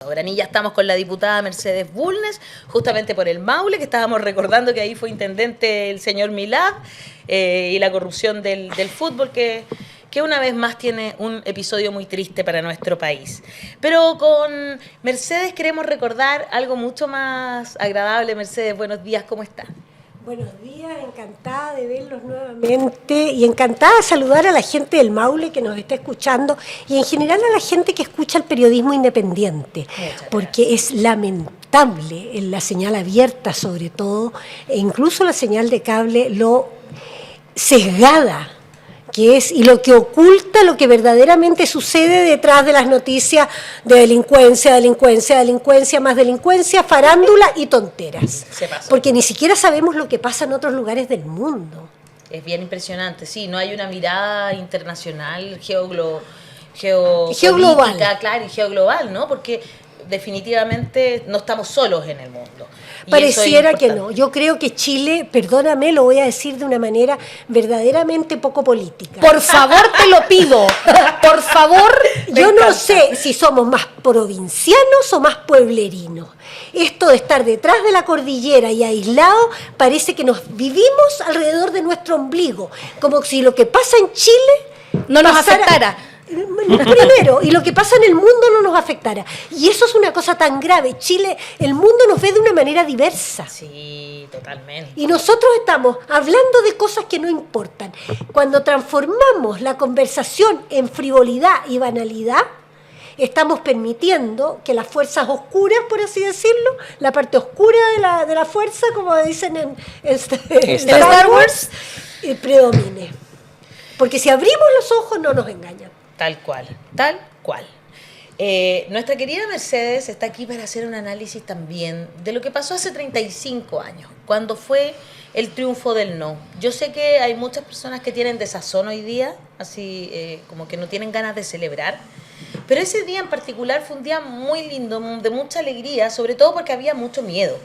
Y ya estamos con la diputada Mercedes Bulnes, justamente por el Maule, que estábamos recordando que ahí fue intendente el señor Milad, y la corrupción del fútbol, que una vez más tiene un episodio muy triste para nuestro país. Pero con Mercedes queremos recordar algo mucho más agradable. Mercedes, buenos días, ¿cómo está? Buenos días, encantada de verlos nuevamente y encantada de saludar a la gente del Maule que nos está escuchando y en general a la gente que escucha el periodismo independiente, porque es lamentable en la señal abierta sobre todo, e incluso la señal de cable, lo sesgada que es y lo que oculta lo que verdaderamente sucede detrás de las noticias de delincuencia, más delincuencia, farándula y tonteras. Porque ni siquiera sabemos lo que pasa en otros lugares del mundo. Es bien impresionante, sí, no hay una mirada internacional, geoglobal, claro, y geoglobal, ¿no? Porque definitivamente no estamos solos en el mundo. Pareciera que no. Yo creo que Chile, perdóname, lo voy a decir de una manera verdaderamente poco política. Por favor, te lo pido. Por favor. Yo no sé si somos más provincianos o más pueblerinos. Esto de estar detrás de la cordillera y aislado, parece que nos vivimos alrededor de nuestro ombligo. Como si lo que pasa en Chile no nos afectara. Primero, y lo que pasa en el mundo no nos afectará. Y eso es una cosa tan grave. Chile, el mundo nos ve de una manera diversa. Sí, totalmente. Y nosotros estamos hablando de cosas que no importan. Cuando transformamos la conversación en frivolidad y banalidad, estamos permitiendo que las fuerzas oscuras, por así decirlo, la parte oscura de la fuerza, como dicen en Star Wars, predomine. Porque si abrimos los ojos no nos engañan. Tal cual, tal cual. Nuestra querida Mercedes está aquí para hacer un análisis también de lo que pasó hace 35 años, cuando fue el triunfo del no. Yo sé que hay muchas personas que tienen desazón hoy día, así como que no tienen ganas de celebrar, pero ese día en particular fue un día muy lindo, de mucha alegría, sobre todo porque había mucho miedo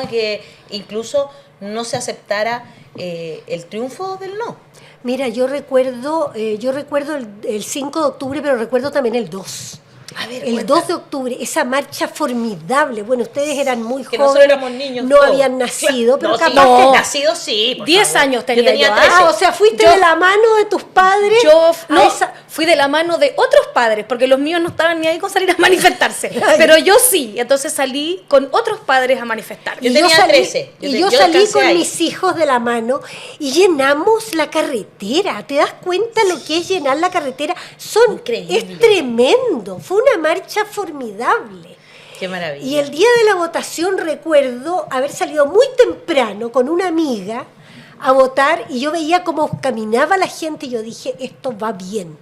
a que incluso no se aceptara el triunfo del no. Mira, yo recuerdo el 5 de octubre, pero recuerdo también el 2. A ver, el 2 de octubre, esa marcha formidable. Bueno, ustedes eran muy jóvenes, nosotros éramos niños, no habían nacido, pero capaz que nacido sí, 10 años tenía yo. 13. O sea, fuiste de la mano de tus padres. Fui de la mano de otros padres, porque los míos no estaban ni ahí con salir a manifestarse. Pero yo sí, entonces salí con otros padres a manifestar. Yo tenía 13. Yo salí con mis hijos de la mano y llenamos la carretera. ¿Te das cuenta lo que es llenar la carretera? Increíble. Es tremendo. Fue una marcha formidable. Qué maravilla. Y el día de la votación recuerdo haber salido muy temprano con una amiga a votar y yo veía cómo caminaba la gente y yo dije, esto va bien.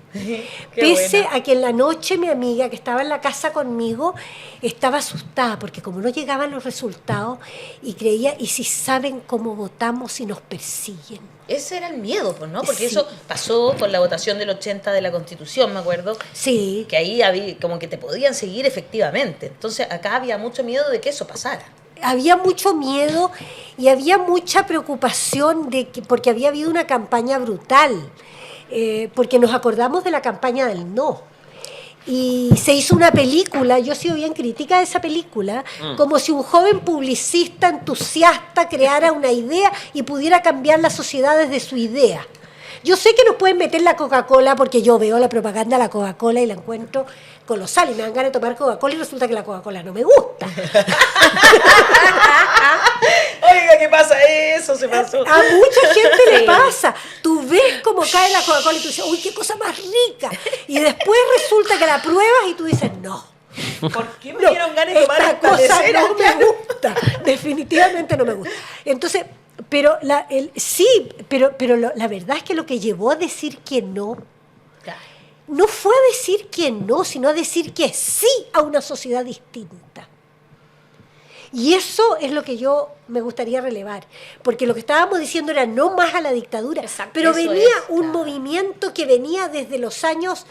Pese a que en la noche mi amiga que estaba en la casa conmigo estaba asustada porque como no llegaban los resultados y creía, ¿y si saben cómo votamos y nos persiguen? Ese era el miedo, pues, ¿no? Porque sí. Eso pasó con la votación del 80 de la Constitución, me acuerdo. Sí. Que ahí había, como que te podían seguir efectivamente. Entonces acá había mucho miedo de que eso pasara. Había mucho miedo y había mucha preocupación porque había habido una campaña brutal, porque nos acordamos de la campaña del no. Y se hizo una película, yo he sido bien crítica de esa película, como si un joven publicista entusiasta creara una idea y pudiera cambiar la sociedad desde su idea. Yo sé que nos pueden meter la Coca-Cola porque yo veo la propaganda de la Coca-Cola y la encuentro colosal y me dan ganas de tomar Coca-Cola y resulta que la Coca-Cola no me gusta. Oiga, ¿qué pasa? Eso se pasó. A mucha gente le pasa. Tú ves cómo cae la Coca-Cola y tú dices, uy, qué cosa más rica. Y después resulta que la pruebas y tú dices, no. ¿Por qué me dieron ganas de tomar esta cosa no me gusta? Definitivamente no me gusta. Entonces, pero la verdad es que lo que llevó a decir que no fue a decir que no, sino a decir que sí a una sociedad distinta. Y eso es lo que yo me gustaría relevar, porque lo que estábamos diciendo era no más a la dictadura. Exacto, pero venía un movimiento que venía desde los años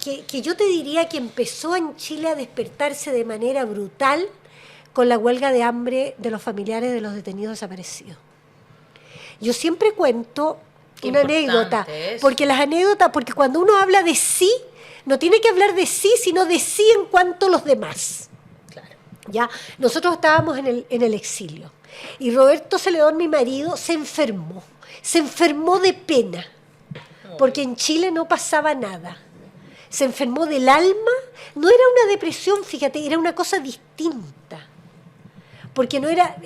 que yo te diría que empezó en Chile a despertarse de manera brutal con la huelga de hambre de los familiares de los detenidos desaparecidos. Yo siempre cuento una anécdota, porque cuando uno habla de sí, no tiene que hablar de sí, sino de sí en cuanto a los demás. ¿ya? Nosotros estábamos en el exilio y Roberto Celedón, mi marido, se enfermó de pena, porque en Chile no pasaba nada. Se enfermó del alma, no era una depresión, fíjate, era una cosa distinta. Porque no era,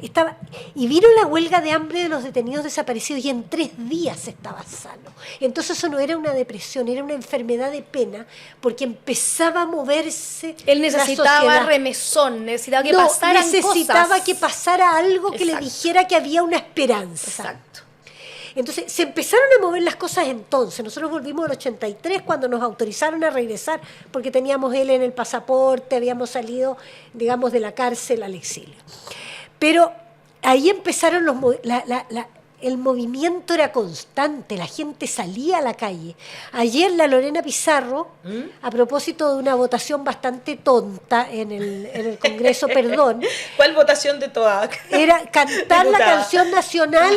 estaba, y vino la huelga de hambre de los detenidos desaparecidos y en 3 días estaba sano. Entonces eso no era una depresión, era una enfermedad de pena, porque empezaba a moverse. Él necesitaba remesón, necesitaba que pasaran cosas. Necesitaba que pasara algo que le dijera que había una esperanza. Exacto. Entonces se empezaron a mover las cosas entonces. Nosotros volvimos al 83 cuando nos autorizaron a regresar porque teníamos él en el pasaporte, habíamos salido, digamos, de la cárcel al exilio. Pero ahí empezaron el movimiento era constante, la gente salía a la calle. Ayer la Lorena Pizarro, a propósito de una votación bastante tonta en el Congreso, perdón. ¿Cuál votación de todas? Era cantar la canción nacional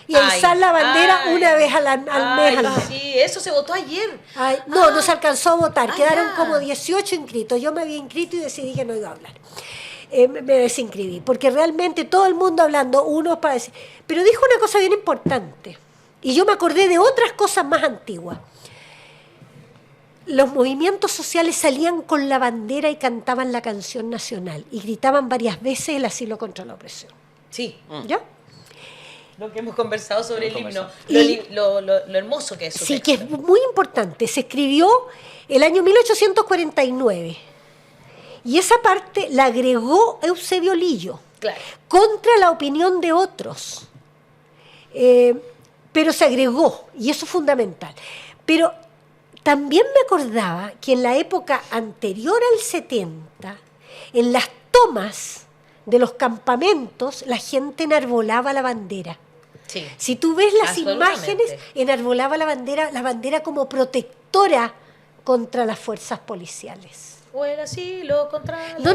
y alzar la bandera una vez al mes. Sí, eso se votó ayer. No se alcanzó a votar, quedaron como 18 inscritos. Yo me había inscrito y decidí que no iba a hablar. Me desinscribí, porque realmente todo el mundo hablando, unos para decir. Pero dijo una cosa bien importante, y yo me acordé de otras cosas más antiguas. Los movimientos sociales salían con la bandera y cantaban la canción nacional, y gritaban varias veces el asilo contra la opresión. Sí. ¿Ya? Lo que hemos conversado sobre el himno, lo hermoso que es su sí, texto. que es muy importante. Se escribió el año 1849 y esa parte la agregó Eusebio Lillo, claro, contra la opinión de otros. Pero se agregó, y eso es fundamental. Pero también me acordaba que en la época anterior al 70, en las tomas de los campamentos, la gente enarbolaba la bandera. Sí. Si tú ves las imágenes, enarbolaba la bandera como protectora contra las fuerzas policiales. O era así, lo contra... No,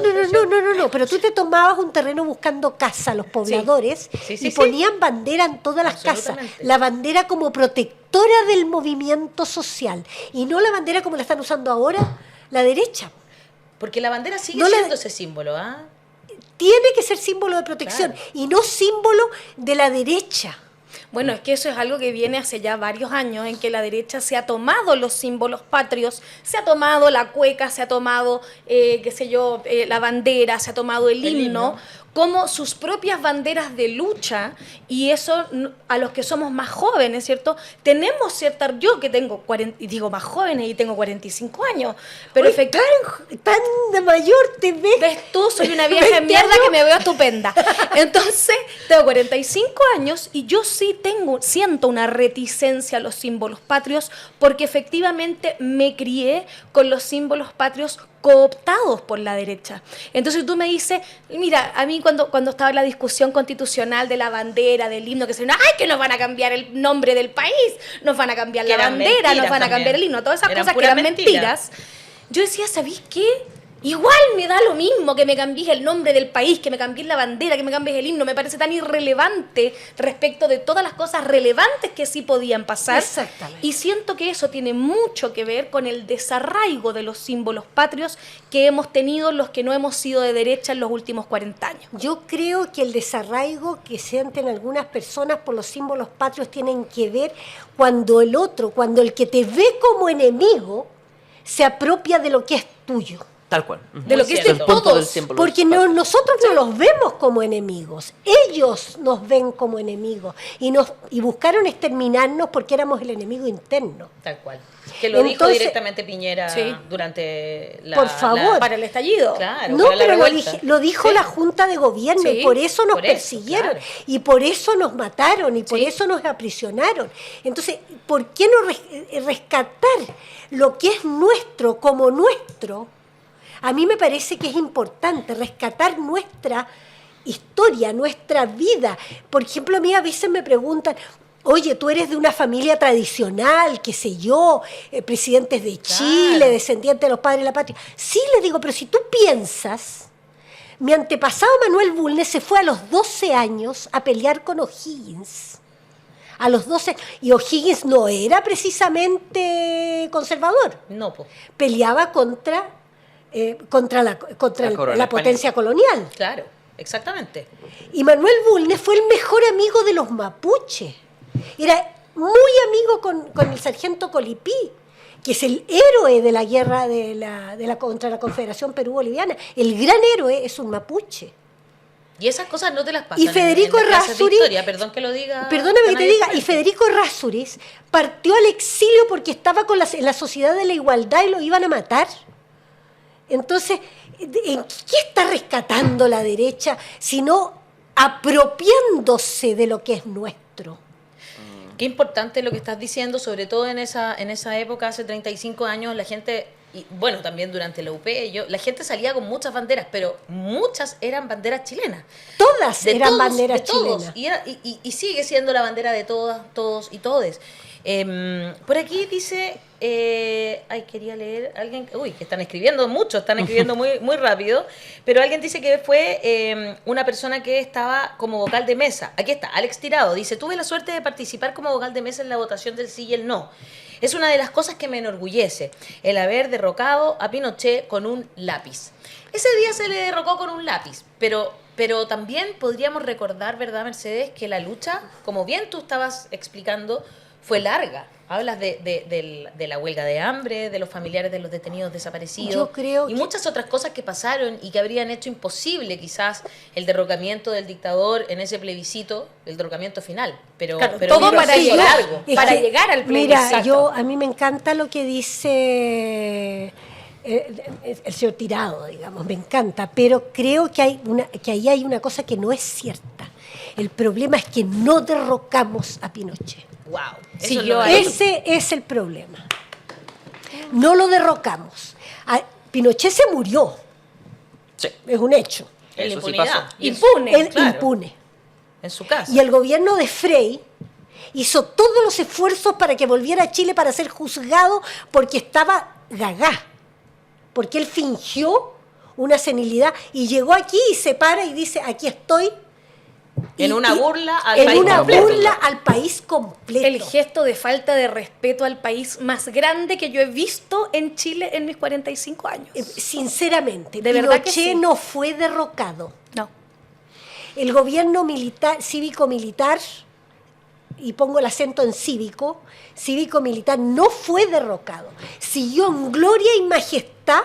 pero tú te tomabas un terreno buscando casa, los pobladores, y ponían bandera en todas las casas. La bandera como protectora del movimiento social, y no la bandera como la están usando ahora la derecha. Porque la bandera sigue siendo ese símbolo, ¿ah? Tiene que ser símbolo de protección, claro, y no símbolo de la derecha. Bueno, es que eso es algo que viene hace ya varios años, en que la derecha se ha tomado los símbolos patrios, se ha tomado la cueca, se ha tomado, la bandera, se ha tomado el himno como sus propias banderas de lucha, y eso a los que somos más jóvenes, ¿cierto? Tenemos cierta, yo que tengo 40, y digo más jóvenes y tengo 45 años, pero efectivamente tan de mayor te ves. ¿Ves tú? Soy una vieja de mierda que me veo estupenda. Entonces, tengo 45 años y yo sí siento una reticencia a los símbolos patrios, porque efectivamente me crié con los símbolos patrios cooptados por la derecha. Entonces tú me dices, mira, a mí cuando estaba la discusión constitucional de la bandera, del himno, que se ¡ay, que nos van a cambiar el nombre del país! Nos van a cambiar la bandera, nos van a cambiar el himno, todas esas cosas que eran mentiras. Yo decía, ¿sabéis qué? Igual me da lo mismo que me cambies el nombre del país, que me cambies la bandera, que me cambies el himno. Me parece tan irrelevante respecto de todas las cosas relevantes que sí podían pasar. Exactamente. Y siento que eso tiene mucho que ver con el desarraigo de los símbolos patrios que hemos tenido los que no hemos sido de derecha en los últimos 40 años. Yo creo que el desarraigo que sienten algunas personas por los símbolos patrios tienen que ver cuando el que te ve como enemigo se apropia de lo que es tuyo. Tal cual. De lo que es de todos. Porque nosotros no los vemos como enemigos. Ellos nos ven como enemigos. Y buscaron exterminarnos porque éramos el enemigo interno. Tal cual. Que lo dijo directamente Piñera durante por favor. Para el estallido. Claro, no, pero lo dijo la Junta de Gobierno y por eso nos persiguieron. Claro. Y por eso nos mataron y por eso nos aprisionaron. Entonces, ¿por qué no rescatar lo que es nuestro como nuestro? A mí me parece que es importante rescatar nuestra historia, nuestra vida. Por ejemplo, a mí a veces me preguntan, oye, tú eres de una familia tradicional, qué sé yo, presidentes de Chile, descendientes de los padres de la patria. Sí, les digo, pero si tú piensas, mi antepasado Manuel Bulnes se fue a los 12 años a pelear con O'Higgins. A los 12, y O'Higgins no era precisamente conservador. No, po. Peleaba contra contra la corona potencia colonial. Claro, exactamente. Y Manuel Bulnes fue el mejor amigo de los mapuches. Era muy amigo con el sargento Colipí, que es el héroe de la guerra contra la Confederación Perú-Boliviana. El gran héroe es un mapuche. Y esas cosas no te las pasan Y Federico en las clases de Errázuriz, historia, perdón que lo diga. perdóname que tan te diga, y abiertamente. Federico Errázuriz partió al exilio porque estaba en la Sociedad de la Igualdad y lo iban a matar. Entonces, ¿en qué está rescatando la derecha sino apropiándose de lo que es nuestro? Qué importante lo que estás diciendo, sobre todo en esa época, hace 35 años, la gente, y bueno, también durante la UP, la gente salía con muchas banderas, pero muchas eran banderas chilenas. Todas De eran todos, banderas de todos. chilenas. Y sigue siendo la bandera de todas, todos y todes. Por aquí dice, quería leer, alguien, que están escribiendo mucho, están escribiendo muy, muy rápido, pero alguien dice que fue una persona que estaba como vocal de mesa. Aquí está, Alex Tirado, dice, tuve la suerte de participar como vocal de mesa en la votación del sí y el no. Es una de las cosas que me enorgullece, el haber derrocado a Pinochet con un lápiz. Ese día se le derrocó con un lápiz, pero también podríamos recordar, ¿verdad, Mercedes?, que la lucha, como bien tú estabas explicando, fue larga. Hablas de la huelga de hambre, de los familiares de los detenidos desaparecidos. Yo creo y que- muchas otras cosas que pasaron y que habrían hecho imposible quizás el derrocamiento del dictador en ese plebiscito, el derrocamiento final. Pero todo mira, para fue llegar. largo. Es Para que, llegar al Mira, plebiscito. a mí me encanta lo que dice el señor Tirado, digamos, me encanta, pero creo que ahí hay una cosa que no es cierta. El problema es que no derrocamos a Pinochet. Wow. Siguió ahí. Ese es el problema. No lo derrocamos. Pinochet se murió, Sí. es un hecho. En la Eso sí impunidad. pasó. Y Impune. Él claro. impune. En su casa. Y el gobierno de Frei hizo todos los esfuerzos para que volviera a Chile para ser juzgado porque estaba gagá. Porque él fingió una senilidad y llegó aquí y se para y dice, aquí estoy. En una burla al en país una completo. burla al país completo. El gesto de falta de respeto al país más grande que yo he visto en Chile en mis 45 años. Sinceramente, De verdad que Pinochet sí. no fue derrocado. No. El gobierno militar, cívico-militar, y pongo el acento en cívico-militar, no fue derrocado. Siguió en gloria y majestad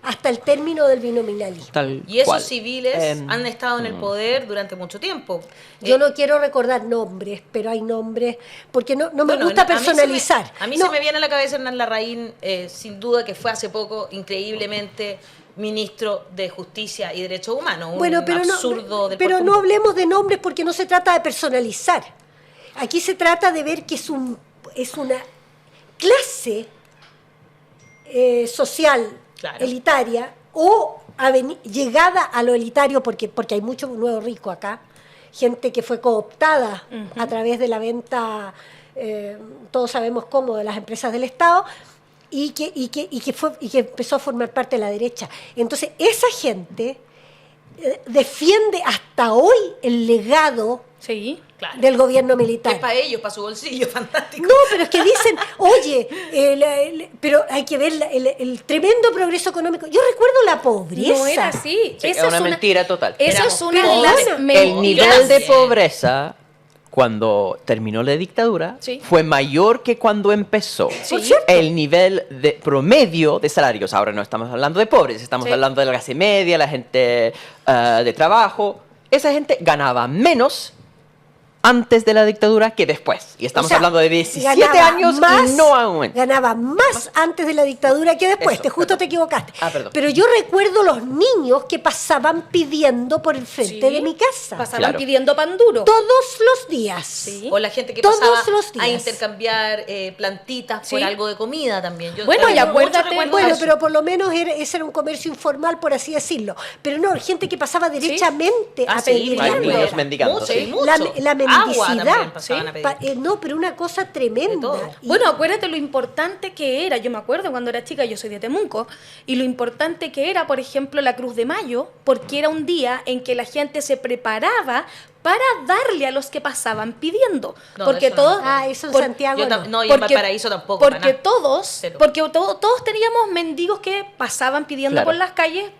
hasta el término del binominalismo. Tal Y esos cual. civiles han estado en el poder durante mucho tiempo. Yo no quiero recordar nombres, pero hay nombres, porque no me Bueno, gusta a mí personalizar. A mí No, se me viene a la cabeza Hernán Larraín, sin duda que fue hace poco, increíblemente, ministro de Justicia y Derechos Humanos. Un bueno, pero absurdo del pero cuerpo no humano. hablemos de nombres porque no se trata de personalizar. Aquí se trata de ver que es una clase social Claro. elitaria o llegada a lo elitario porque hay mucho nuevo rico acá, gente que fue cooptada a través de la venta, todos sabemos cómo, de las empresas del Estado, y que empezó a formar parte de la derecha. Entonces, esa gente defiende hasta hoy el legado Sí. Claro. del gobierno Que militar. es para ellos, para su bolsillo, fantástico. No, pero es que dicen, oye, pero hay que ver el tremendo progreso económico. Yo recuerdo la pobreza. No era así. Sí, Esa es una mentira total. Esa Éramos es una pobres. clase El mentira. nivel de Gracias. pobreza cuando terminó la dictadura Sí. fue mayor que cuando empezó. Sí. Por cierto. El nivel de promedio de salarios, ahora no estamos hablando de pobres, estamos Sí. hablando de la clase media, la gente de trabajo. Esa gente ganaba menos antes de la dictadura que después. Y estamos O sea, hablando de 17 ganaba años más- y no aumento. Ganaba más antes de la dictadura que después. Eso, Justo perdón. te equivocaste. Ah, perdón. Pero yo recuerdo los niños que pasaban pidiendo por el frente Sí. de mi casa. Pasaban Claro. pidiendo pan duro. Todos los días. Sí. O la gente que Todos pasaba los a días. intercambiar plantitas por Sí. algo de comida también. Yo Bueno, tengo y mucho acuérdate- recuerdo de Bueno, eso. pero por lo menos ese era un comercio informal, por así decirlo. Pero no, gente que pasaba derechamente a sí, pedir Hay bueno, dinero. niños mendigando, mucho, sí. y mucho. La Agua mendicidad. también pasaban a pedir. No, pero una cosa De tremenda. todo. Y- Bueno, acuérdate lo importante que era, yo me acuerdo cuando era chica, yo soy de Temuco, y lo importante que era, por ejemplo, la Cruz de Mayo, porque era un día en que la gente se preparaba para darle a los que pasaban pidiendo. No, porque eso no. todos... Eso en por- Santiago Yo no. no, y en Valparaíso tampoco. para Porque nada. todos, Cero. todos teníamos mendigos que pasaban pidiendo Claro. por las calles,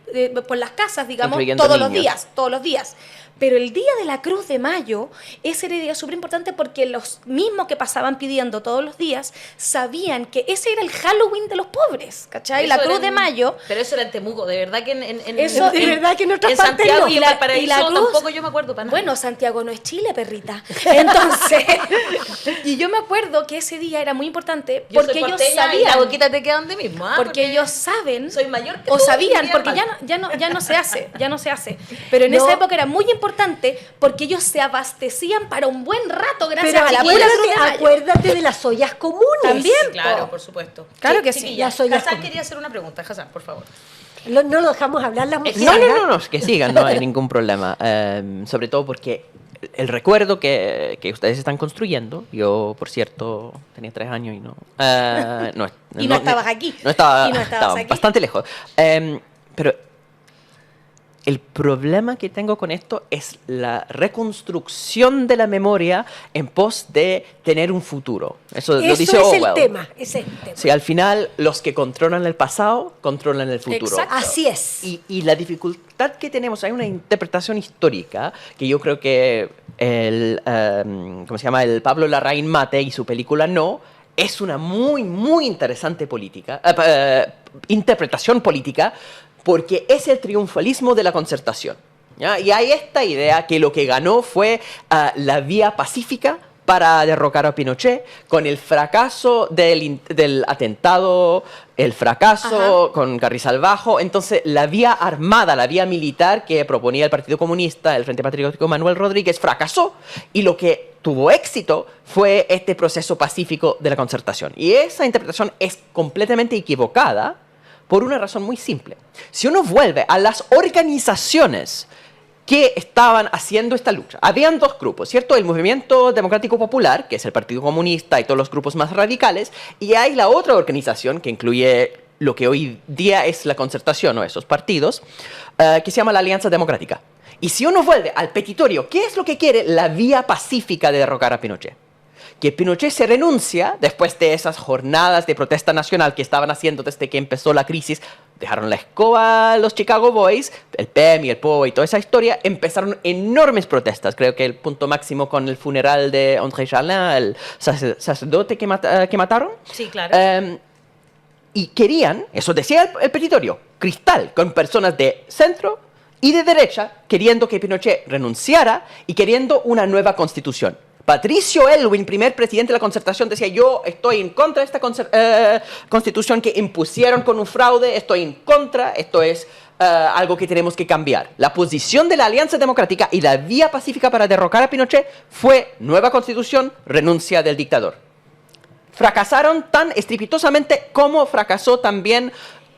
por las casas, digamos, Incluyendo todos los niños. días, todos los días. Pero el día de la Cruz de Mayo, ese era día súper importante porque los mismos que pasaban pidiendo todos los días sabían que ese era el Halloween de los pobres, ¿cachai? La Eso Cruz era de en- Mayo. Pero eso era en Temuco, de verdad que Eso- de verdad que en otras en partes Santiago no. y en Y la Valparaíso cruz- tampoco yo me acuerdo para nada. Bueno, Santiago no es Chile, perrita. Entonces, y yo me acuerdo que ese día era muy importante yo porque soy ellos porteña y la sabían. boquita te queda donde mismo, ¿ah? Porque ellos saben soy mayor que o tú, sabían, y porque bien ya no se hace, pero en No. esa época era muy importante porque ellos se abastecían para un buen rato gracias Pero a la pura Cruz de Mayo. acuérdate de las ollas comunes. También. Sí, claro, por supuesto. Claro que sí. Chiquilla, Las ollas Hassan comunes. quería hacer una pregunta. Hassan, por favor. No lo dejamos hablar las mujeres. No, que sigan, no hay ningún problema. Sobre todo porque el recuerdo que ustedes están construyendo, yo, por cierto, tenía 3 años y no... Y no estabas aquí. No estaba, Y no estabas estaba aquí. bastante lejos. Pero el problema que tengo con esto es la reconstrucción de la memoria en pos de tener un futuro. Eso lo dice Eso es Orwell. el tema. Ese es el tema. Sí, al final, los que controlan el pasado, controlan el futuro. Exacto. Así es. Y la dificultad que tenemos, hay una interpretación histórica que yo creo que ¿cómo se llama? El Pablo Larraín Mate y su película No, es una muy, muy interesante interpretación política porque es el triunfalismo de la concertación. ¿Ya? Y hay esta idea que lo que ganó fue la vía pacífica para derrocar a Pinochet, con el fracaso del atentado, el fracaso con Carrizal Bajo. Entonces, la vía armada, la vía militar que proponía el Partido Comunista, el Frente Patriótico Manuel Rodríguez, fracasó. Y lo que tuvo éxito fue este proceso pacífico de la concertación. Y esa interpretación es completamente equivocada por una razón muy simple. Si uno vuelve a las organizaciones que estaban haciendo esta lucha. Habían 2 grupos, ¿cierto? El Movimiento Democrático Popular, que es el Partido Comunista y todos los grupos más radicales, y hay la otra organización que incluye lo que hoy día es la concertación o esos partidos, que se llama la Alianza Democrática. Y si uno vuelve al petitorio, ¿qué es lo que quiere la vía pacífica de derrocar a Pinochet? Que Pinochet se renuncia después de esas jornadas de protesta nacional que estaban haciendo desde que empezó la crisis. Dejaron la escoba a los Chicago Boys, el PEM y el PO y toda esa historia. Empezaron enormes protestas. Creo que el punto máximo con el funeral de André Charlin, el sacerdote que mataron. Sí, claro. Y querían, eso decía el petitorio, cristal, con personas de centro y de derecha, queriendo que Pinochet renunciara y queriendo una nueva constitución. Patricio Elwin, primer presidente de la Concertación, decía: yo estoy en contra de esta constitución que impusieron con un fraude, estoy en contra, esto es algo que tenemos que cambiar. La posición de la Alianza Democrática y la vía pacífica para derrocar a Pinochet fue nueva constitución, renuncia del dictador. Fracasaron tan estrepitosamente como fracasó también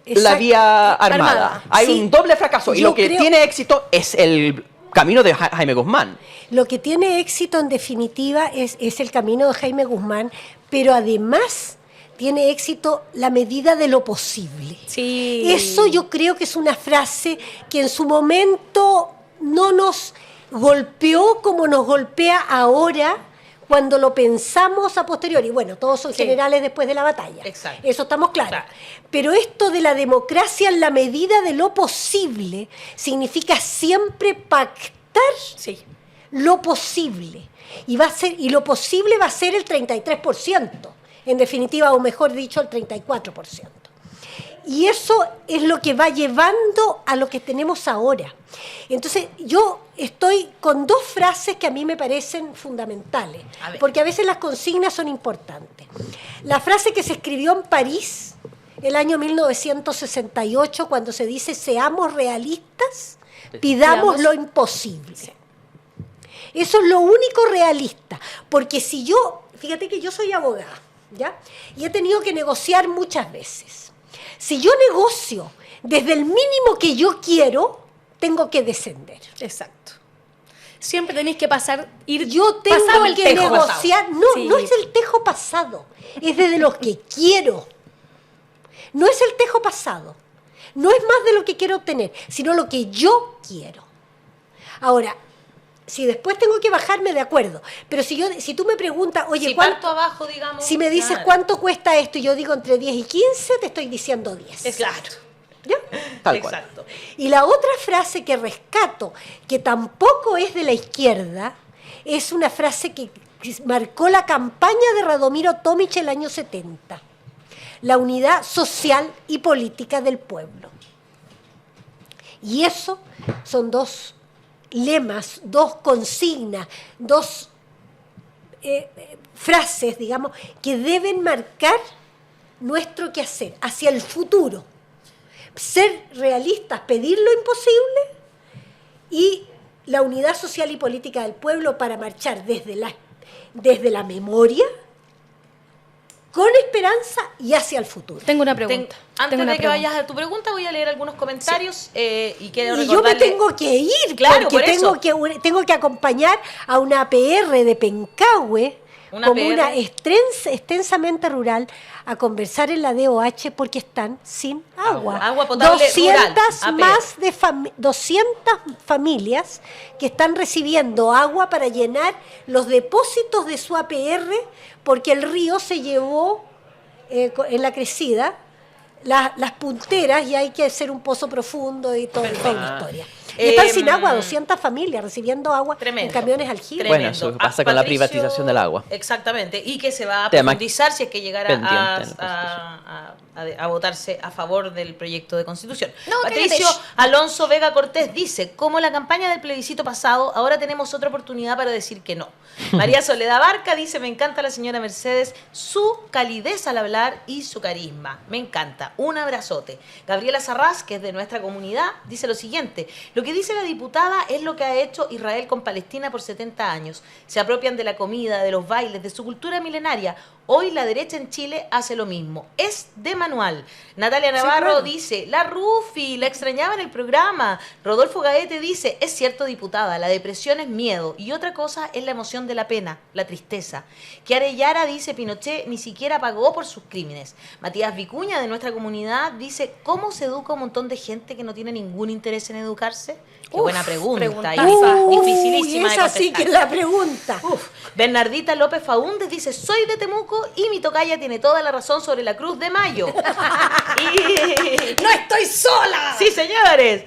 la vía armada. Hay Sí. un doble fracaso y Yo lo que creo- tiene éxito es el camino de Jaime Guzmán. Lo que tiene éxito en definitiva es el camino de Jaime Guzmán, pero además tiene éxito la medida de lo posible. Sí. Eso yo creo que es una frase que en su momento no nos golpeó como nos golpea ahora cuando lo pensamos a posteriori. Bueno, todos son Sí. generales después de la batalla. Exacto. Eso estamos claros. Claro. Pero esto de la democracia en la medida de lo posible significa siempre pactar Sí. lo posible. Y lo posible va a ser el 33%. En definitiva, o mejor dicho, el 34%. Y eso es lo que va llevando a lo que tenemos ahora. Entonces, yo estoy con 2 frases que a mí me parecen fundamentales, A ver. porque a veces las consignas son importantes. La frase que se escribió en París el año 1968, cuando se dice: seamos realistas, pidamos lo imposible. Eso es lo único realista, porque si yo, fíjate que yo soy abogada, ¿ya? Y he tenido que negociar muchas veces. Si yo negocio desde el mínimo que yo quiero, tengo que descender. Exacto. Siempre tenéis que ir Yo pasado tengo el que tejo. negociar, no, Sí. no es el tejo pasado, es desde lo que quiero. No es el tejo pasado, no es más de lo que quiero obtener, sino lo que yo quiero. Ahora, Si después tengo que bajarme, de acuerdo. Pero si tú me preguntas, oye, Si ¿cuánto? parto abajo, digamos. Si me dices claro. cuánto cuesta esto y yo digo entre 10 y 15, te estoy diciendo 10. Exacto. ¿Ya? Tal cual. Exacto. Y la otra frase que rescato, que tampoco es de la izquierda, es una frase que marcó la campaña de Radomiro Tomic el año 70. La unidad social y política del pueblo. Y eso son dos lemas, dos consignas, dos frases, digamos, que deben marcar nuestro quehacer hacia el futuro. Ser realistas, pedir lo imposible y la unidad social y política del pueblo para marchar desde la memoria, con esperanza y hacia el futuro. Tengo una pregunta. Antes de que vayas a tu pregunta, voy a leer algunos comentarios y quiero Y yo me recordarle- tengo que ir, Claro, porque por tengo que acompañar a una APR de Pencahue, Una comuna APR. extensamente rural, a conversar en la DOH porque están sin agua. Agua potable 200 rural, más de 200 familias que están recibiendo agua para llenar los depósitos de su APR porque el río se llevó en la crecida las punteras y hay que hacer un pozo profundo y toda la historia. Y están sin agua, 200 familias recibiendo agua Tremendo. en camiones aljibe. Bueno, eso pasa con la privatización del agua. Exactamente, y que se va a Tema profundizar si es que llegara pendiente en a votarse a favor del proyecto de constitución. No, Patricio cállate. Alonso Vega Cortés dice, como la campaña del plebiscito pasado, ahora tenemos otra oportunidad para decir que no. María Soledad Barca dice, me encanta la señora Mercedes, su calidez al hablar y su carisma. Me encanta. Un abrazote. Gabriela Sarraz, que es de nuestra comunidad, dice lo siguiente, lo que dice la diputada es lo que ha hecho Israel con Palestina por 70 años. Se apropian de la comida, de los bailes, de su cultura milenaria. Hoy la derecha en Chile hace lo mismo. Es de manual. Natalia Navarro claro. dice, la Rufi, la extrañaba en el programa. Rodolfo Gaete dice, es cierto, diputada, la depresión es miedo y otra cosa es la emoción de la pena, la tristeza. Chiara Yara dice, Pinochet ni siquiera pagó por sus crímenes. Matías Vicuña, de nuestra comunidad, dice, ¿cómo se educa a un montón de gente que no tiene ningún interés en educarse? Qué buena pregunta. Dificilísima de esa sí contestar. que es la pregunta. Uf. Bernardita López Faúndez dice, soy de Temuco y mi tocaya tiene toda la razón sobre la Cruz de Mayo. ¡No estoy sola! Sí, señores.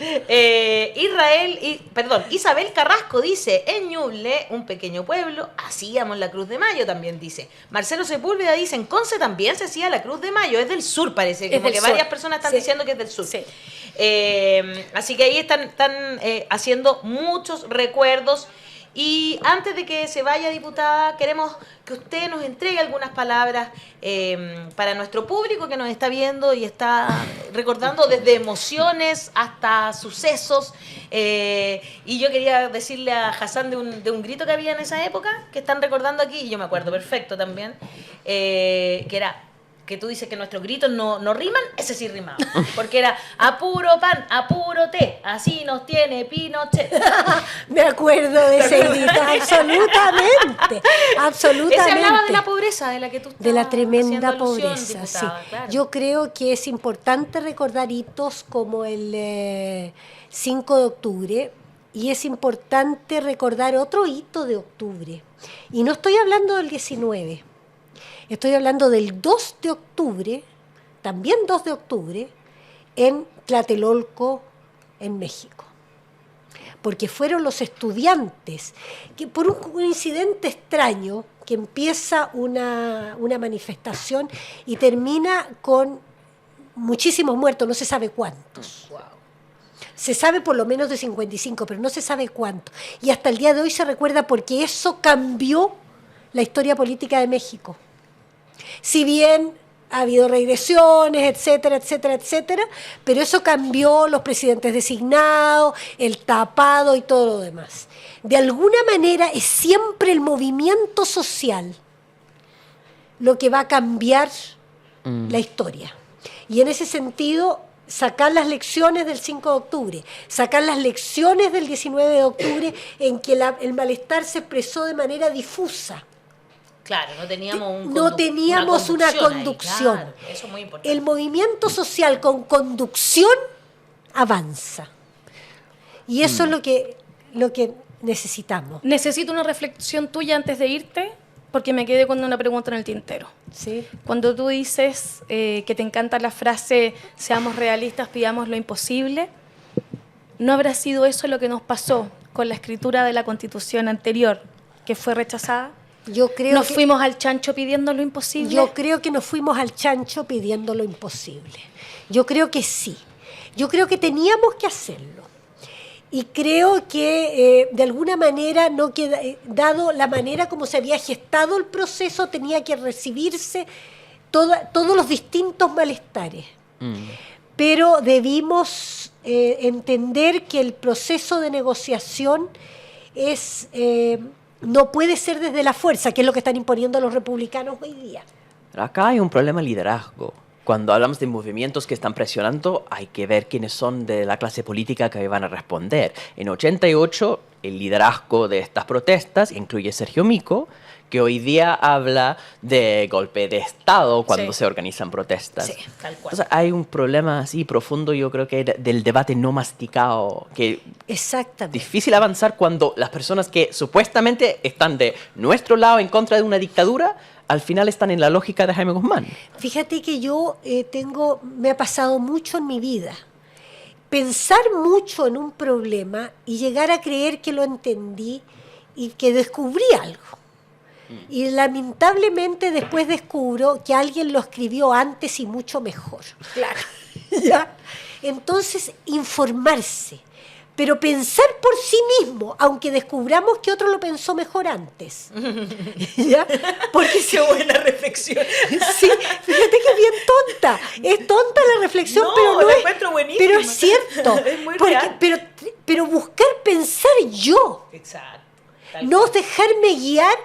Isabel Carrasco dice, en Ñuble, un pequeño pueblo, hacíamos la Cruz de Mayo, también dice. Marcelo Sepúlveda dice, en Conce también se hacía la Cruz de Mayo, es del sur parece, como del que sur. varias personas están Sí. diciendo que es del sur. Sí. Así que ahí están haciendo muchos recuerdos. Y antes de que se vaya, diputada, queremos que usted nos entregue algunas palabras para nuestro público que nos está viendo y está recordando desde emociones hasta sucesos. Y yo quería decirle a Hassan de un grito que había en esa época, que están recordando aquí, y yo me acuerdo perfecto también, que era... que tú dices que nuestros gritos no riman, ese sí rimaba. Porque era a puro pan, a puro té, así nos tiene Pinochet. Me acuerdo de ese grito, absolutamente. Absolutamente. Ese hablaba de la pobreza de la que tú estabas De la tremenda haciendo alusión, pobreza, diputada, sí. claro. Yo creo que es importante recordar hitos como el 5 de octubre y es importante recordar otro hito de octubre. Y no estoy hablando del 19, estoy hablando del 2 de octubre, también 2 de octubre, en Tlatelolco, en México. Porque fueron los estudiantes que por un incidente extraño, que empieza una manifestación y termina con muchísimos muertos, no se sabe cuántos. Wow. Se sabe por lo menos de 55, pero no se sabe cuántos. Y hasta el día de hoy se recuerda porque eso cambió la historia política de México. Si bien ha habido regresiones, etcétera, etcétera, etcétera, pero eso cambió los presidentes designados, el tapado y todo lo demás. De alguna manera es siempre el movimiento social lo que va a cambiar la historia. Y en ese sentido, sacar las lecciones del 5 de octubre, sacar las lecciones del 19 de octubre, en que el malestar se expresó de manera difusa. Claro, no teníamos una conducción. Claro, eso es muy importante. El movimiento social con conducción avanza. Y eso es lo que necesitamos. Necesito una reflexión tuya antes de irte, porque me quedé con una pregunta en el tintero. ¿Sí? Cuando tú dices que te encanta la frase seamos realistas, pidamos lo imposible, ¿no habrá sido eso lo que nos pasó con la escritura de la Constitución anterior, que fue rechazada? Yo creo ¿Nos que, fuimos al chancho pidiendo lo imposible? yo creo que nos fuimos al chancho pidiendo lo imposible. Yo creo que sí. Yo creo que teníamos que hacerlo. Y creo que de alguna manera, no queda, dado la manera como se había gestado el proceso, tenía que recibirse todos los distintos malestares. Pero debimos entender que el proceso de negociación no puede ser desde la fuerza, que es lo que están imponiendo los republicanos hoy día. Acá hay un problema de liderazgo. Cuando hablamos de movimientos que están presionando, hay que ver quiénes son de la clase política que van a responder. En 88, el liderazgo de estas protestas incluye Sergio Mico, que hoy día habla de golpe de Estado cuando se organizan protestas. Sí, tal cual. Entonces, hay un problema así profundo, yo creo que del debate no masticado, que Exactamente. difícil avanzar cuando las personas que supuestamente están de nuestro lado en contra de una dictadura, al final están en la lógica de Jaime Guzmán. Fíjate que yo me ha pasado mucho en mi vida. Pensar mucho en un problema y llegar a creer que lo entendí y que descubrí algo. Y lamentablemente después descubro que alguien lo escribió antes y mucho mejor. Claro. ¿Ya? Entonces, informarse, pero pensar por sí mismo, aunque descubramos que otro lo pensó mejor antes. ¿Ya? Porque Qué buena reflexión. sí, fíjate que es bien tonta. Es tonta la reflexión, No, pero no la es. encuentro buenísima. Pero es cierto. Es muy porque, real. pero buscar pensar yo, Exacto. Tal no cual. dejarme guiar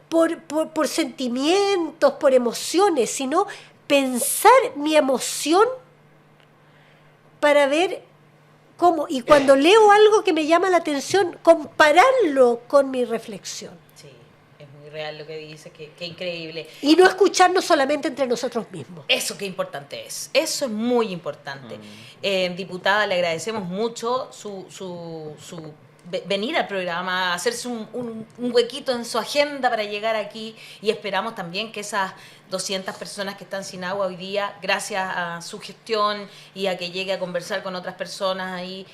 por sentimientos, por emociones, sino pensar mi emoción para ver cómo. Y cuando leo algo que me llama la atención, compararlo con mi reflexión. Sí, es muy real lo que dices, qué increíble. Y no escucharnos solamente entre nosotros mismos. Eso qué importante es, eso es muy importante. Diputada, le agradecemos mucho su venir al programa, hacerse un huequito en su agenda para llegar aquí, y esperamos también que esas 200 personas que están sin agua hoy día, gracias a su gestión y a que llegue a conversar con otras personas ahí,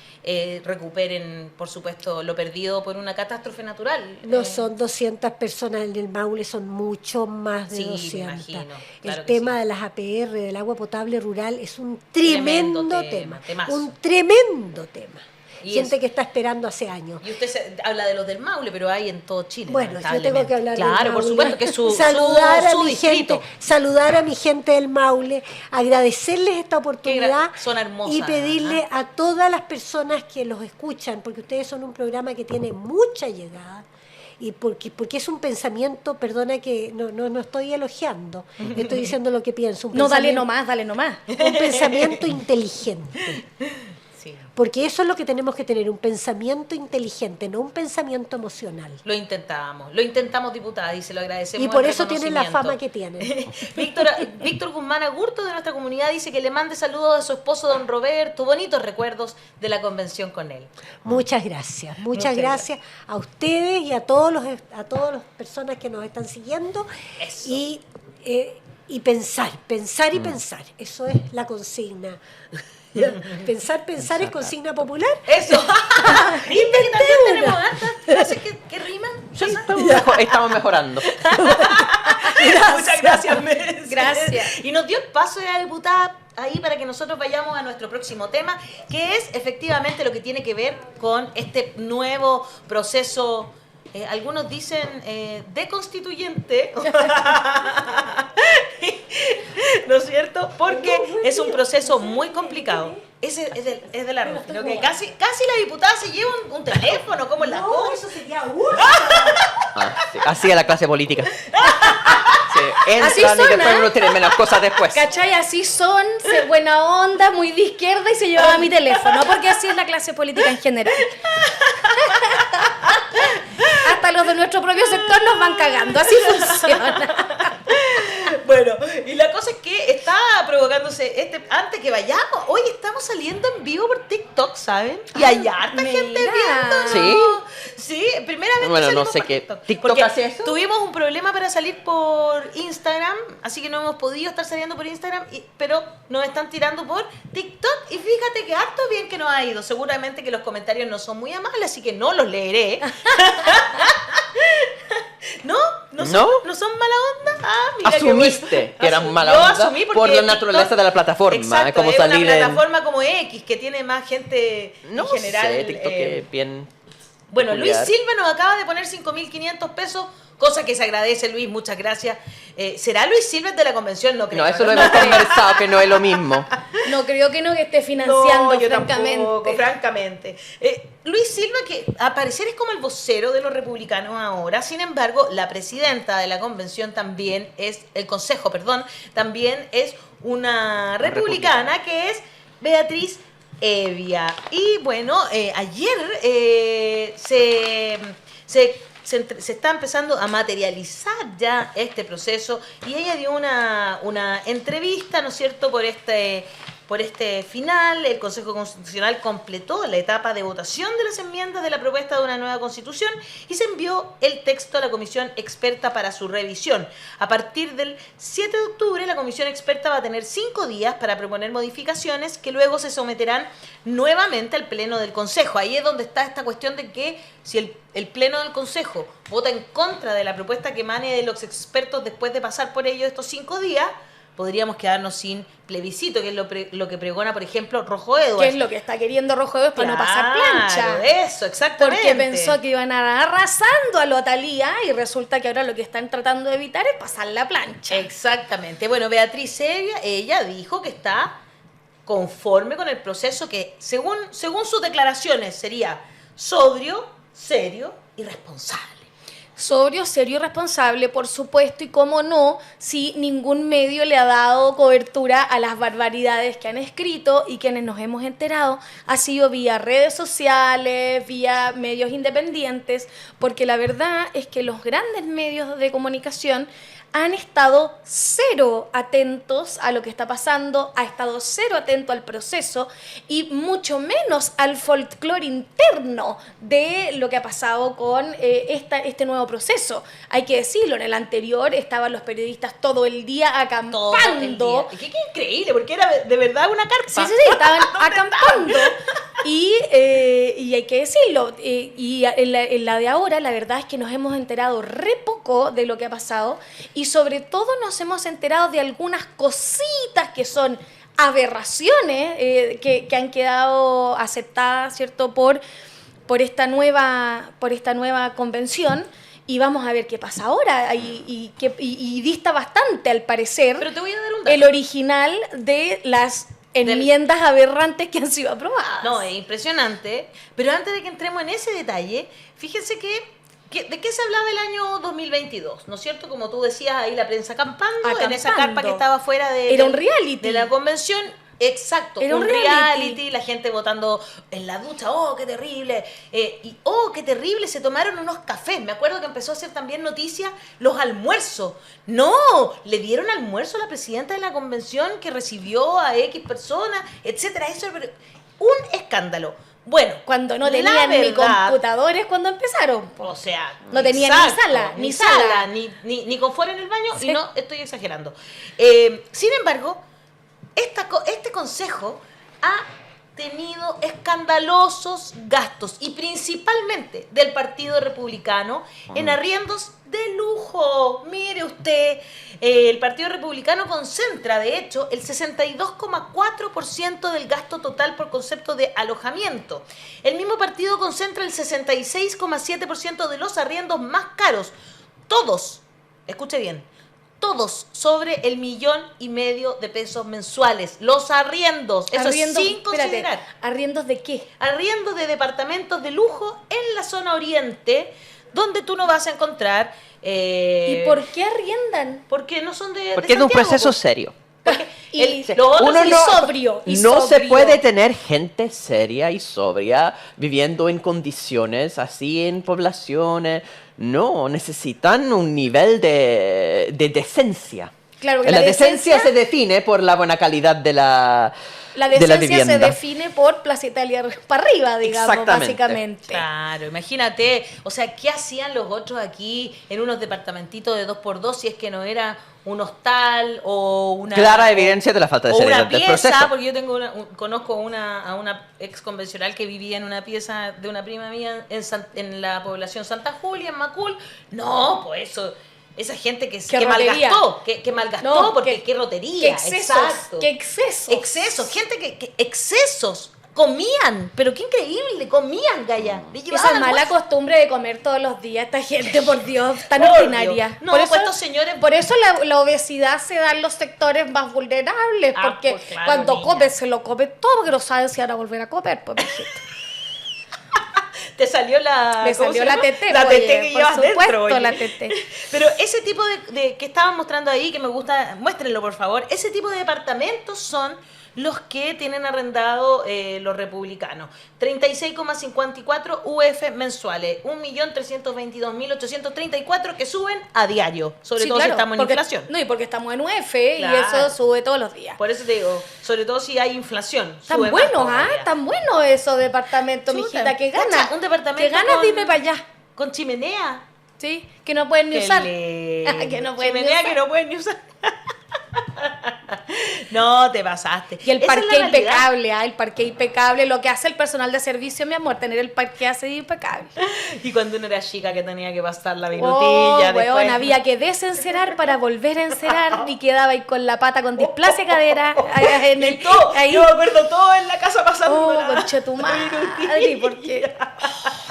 recuperen, por supuesto, lo perdido por una catástrofe natural. No son 200 personas en el Maule, son mucho más de Sí, me 200. imagino, claro El que tema sí. de las APR, del agua potable rural, es un Tremendo tremendo tema, tema. temazo. Un tremendo tema. Y Gente eso. que está esperando hace años. Y usted habla de los del Maule, pero hay en todo Chile. Bueno, yo tengo que hablar del Claro, por Maule. supuesto, que es su saludar su a mi distrito. gente, saludar a mi gente del Maule, agradecerles esta oportunidad son hermosas, y pedirle a todas las personas que los escuchan, porque ustedes son un programa que tiene mucha llegada. Y porque es un pensamiento, perdona que no estoy elogiando, estoy diciendo lo que pienso. No, dale nomás. Un pensamiento inteligente. Sí. Porque eso es lo que tenemos que tener, un pensamiento inteligente, no un pensamiento emocional. Lo intentamos, diputada, y se lo agradecemos. Y por el eso tienen la reconocimiento. fama que tienen. Víctor Guzmán Agurto, de nuestra comunidad, dice que le mande saludos a su esposo don Roberto, bonitos recuerdos de la convención con él. Muchas gracias. Muchas Muchas gracias a ustedes y a todas las personas que nos están siguiendo. Eso. Y pensar y pensar. Eso es la consigna. Pensar es consigna popular. Eso. ¿Viste que también tenemos hartas frases que riman? Sí, estamos mejorando. Muchas gracias, Mercedes. Gracias. Y nos dio el paso de la diputada ahí para que nosotros vayamos a nuestro próximo tema, que es efectivamente lo que tiene que ver con este nuevo proceso, algunos dicen deconstituyente, ¿no es cierto? Porque es un proceso muy complicado. Ese es de la RUF. Creo que casi la diputada se lleva un teléfono, como en la cosa. eso sería Sí, así es la clase política. Sí, Así entran y son, después ¿eh? uno tiene menos cosas después. ¿Cachai? Así son, buena onda, muy de izquierda y se llevaba mi teléfono, porque así es la clase política en general. Hasta los de nuestro propio sector nos van cagando, así funciona. Bueno, y la cosa es que está provocándose antes que vayamos, hoy estamos saliendo en vivo por TikTok, ¿saben? Y hay harta gente mira. viendo. ¿Sí? Sí, primeramente Bueno, no salimos sé por qué. TikTok. ¿TikTok Porque hace eso? tuvimos un problema para salir por Instagram, así que no hemos podido estar saliendo por Instagram, pero nos están tirando por TikTok y fíjate que harto bien que nos ha ido. Seguramente que los comentarios no son muy amables, así que no los leeré. ¿No? ¿No son mala onda? Ah, mira qué Asumiste bueno. que eran mala Yo onda asumí porque por la TikTok- naturaleza de la plataforma. Exacto, como es salir una en... plataforma como X, que tiene más gente No en general. sé, TikTok es bien... Bueno, peculiar. Luis Silva nos acaba de poner 5.500 pesos, cosa que se agradece, Luis, muchas gracias. ¿Será Luis Silva el de la convención? No creo. No, eso lo hemos conversado, que no es lo mismo. No creo que nos esté financiando, No, yo francamente. tampoco, francamente. Luis Silva, que al parecer es como el vocero de los republicanos ahora, sin embargo, la presidenta de la convención también es, el consejo, perdón, también es una republicana que es Beatriz Evia. Y bueno, ayer se está empezando a materializar ya este proceso y ella dio una entrevista, ¿no es cierto?, por este final. El Consejo Constitucional completó la etapa de votación de las enmiendas de la propuesta de una nueva Constitución y se envió el texto a la Comisión Experta para su revisión. A partir del 7 de octubre, la Comisión Experta va a tener 5 días para proponer modificaciones que luego se someterán nuevamente al Pleno del Consejo. Ahí es donde está esta cuestión de que si el Pleno del Consejo vota en contra de la propuesta que emane de los expertos después de pasar por ello estos 5 días, podríamos quedarnos sin plebiscito, que es lo que pregona, por ejemplo, Rojo Edwards. ¿Qué es lo que está queriendo Rojo Edwards para no pasar plancha? Eso, exactamente. Porque pensó que iban a arrasando a lo Talía y resulta que ahora lo que están tratando de evitar es pasar la plancha. Exactamente. Bueno, Beatriz Evia, ella dijo que está conforme con el proceso que, según sus declaraciones, sería sobrio, serio y responsable. Sobrio, serio y responsable, por supuesto, y cómo no, si ningún medio le ha dado cobertura a las barbaridades que han escrito y quienes nos hemos enterado ha sido vía redes sociales, vía medios independientes, porque la verdad es que los grandes medios de comunicación han estado cero atentos a lo que está pasando, ha estado cero atento al proceso y mucho menos al folclore interno de lo que ha pasado con este nuevo proceso. Hay que decirlo, en el anterior estaban los periodistas todo el día acampando. Todo el día. Y qué increíble, porque era de verdad una carpa. Sí, estaban acampando. Y hay que decirlo, y en la de ahora la verdad es que nos hemos enterado re poco de lo que ha pasado y sobre todo nos hemos enterado de algunas cositas que son aberraciones que han quedado aceptadas, ¿cierto?, por esta nueva convención. Y vamos a ver qué pasa ahora. Y dista bastante, al parecer, Pero te voy a dar un dato. el original de las enmiendas aberrantes que han sido aprobadas. No, es impresionante. Pero antes de que entremos en ese detalle, fíjense ¿de qué se hablaba el año 2022? ¿No es cierto? Como tú decías, ahí la prensa acampando. En esa carpa que estaba fuera Era un reality. de la convención. Exacto, Era un reality, la gente votando en la ducha, ¡oh, qué terrible! ¡Oh, qué terrible! Se tomaron unos cafés. Me acuerdo que empezó a hacer también noticia los almuerzos. ¡No! Le dieron almuerzo a la presidenta de la convención que recibió a X personas, etcétera. Eso era un escándalo. Bueno, Cuando no la tenían ni verdad, computadores cuando empezaron. o sea, No tenía exacto, ni sala, ni confort en el baño, Sí. y no estoy exagerando. Sin embargo, este consejo ha tenido escandalosos gastos y principalmente del Partido Republicano en arriendos de lujo. Mire usted, el Partido Republicano concentra, de hecho, el 62,4% del gasto total por concepto de alojamiento. El mismo partido concentra el 66,7% de los arriendos más caros. Todos, escuche bien, todos sobre el 1,5 millones de pesos mensuales. Los arriendos, eso es sin considerar. ¿Arriendos de qué? Arriendo de departamentos de lujo en la zona oriente, donde tú no vas a encontrar... ¿Y por qué arriendan? Porque no son de Porque es un Santiago, proceso po. serio. Lo otro Uno sí, no, sobrio, y no se sobrio. puede tener gente seria y sobria viviendo en condiciones así en poblaciones. No, necesitan un nivel de decencia. Claro, que La decencia se define por la buena calidad de la decencia vivienda. se define por Plaza Italia para arriba, digamos, Exactamente. básicamente. Claro, imagínate, o sea, ¿qué hacían los otros aquí en unos departamentitos de 2x2 si es que no era un hostal o una... Clara evidencia de la falta de o seriedad una del pieza, proceso. porque yo conozco a una ex convencional que vivía en una pieza de una prima mía en la población Santa Julia, en Macul. No, pues eso... Esa gente que rotería. malgastó, que malgastó No, porque qué rotería. Qué excesos, exacto. qué excesos. Excesos, gente que excesos. Comían, pero qué increíble, comían, Gaya. Le llevaban Esa mala almuerzo. costumbre de comer todos los días, esta gente, por Dios, tan Por ordinaria. Dios. No, pues estos señores... Por eso la obesidad se da en los sectores más vulnerables, Ah, porque pues claro, cuando niña. comen, se lo comen todo, porque no saben si van a volver a comer, pues, mijito. Te salió la... Me ¿cómo salió se la llama? tete, La oye, tete que por llevas supuesto, dentro, oye. la tete. Pero ese tipo de que estaban mostrando ahí, que me gusta, muéstrenlo por favor, ese tipo de departamentos son los que tienen arrendado los republicanos. 36,54 UF mensuales, 1.322.834 que suben a diario, sobre Sí, todo claro, si estamos en porque- inflación. No, y porque estamos en UF, Claro. y eso sube todos los días. Por eso te digo, sobre todo si hay inflación. Tan sube más buenos, todavía. Tan buenos esos departamentos, Chuta, mijita, que cacha, ganas. un departamento Que ganas con- de irme para allá, Con chimenea. ¿sí? Que no pueden ni Qué usar. lindo. Que no pueden ni Chimenea usar. que no pueden ni usar. No, te pasaste. Y el Esa es la parque realidad. impecable, el parque impecable, lo que hace el personal de servicio, mi amor, tener el parque así impecable. Y cuando uno era chica que tenía que pasar la Oh, vinutilla, weón, había que desencerar para volver a encerar y quedaba ahí con la pata con displasia de cadera en el, ahí. Yo me acuerdo todo en la casa pasando. Oh, la- concha tu madre, porque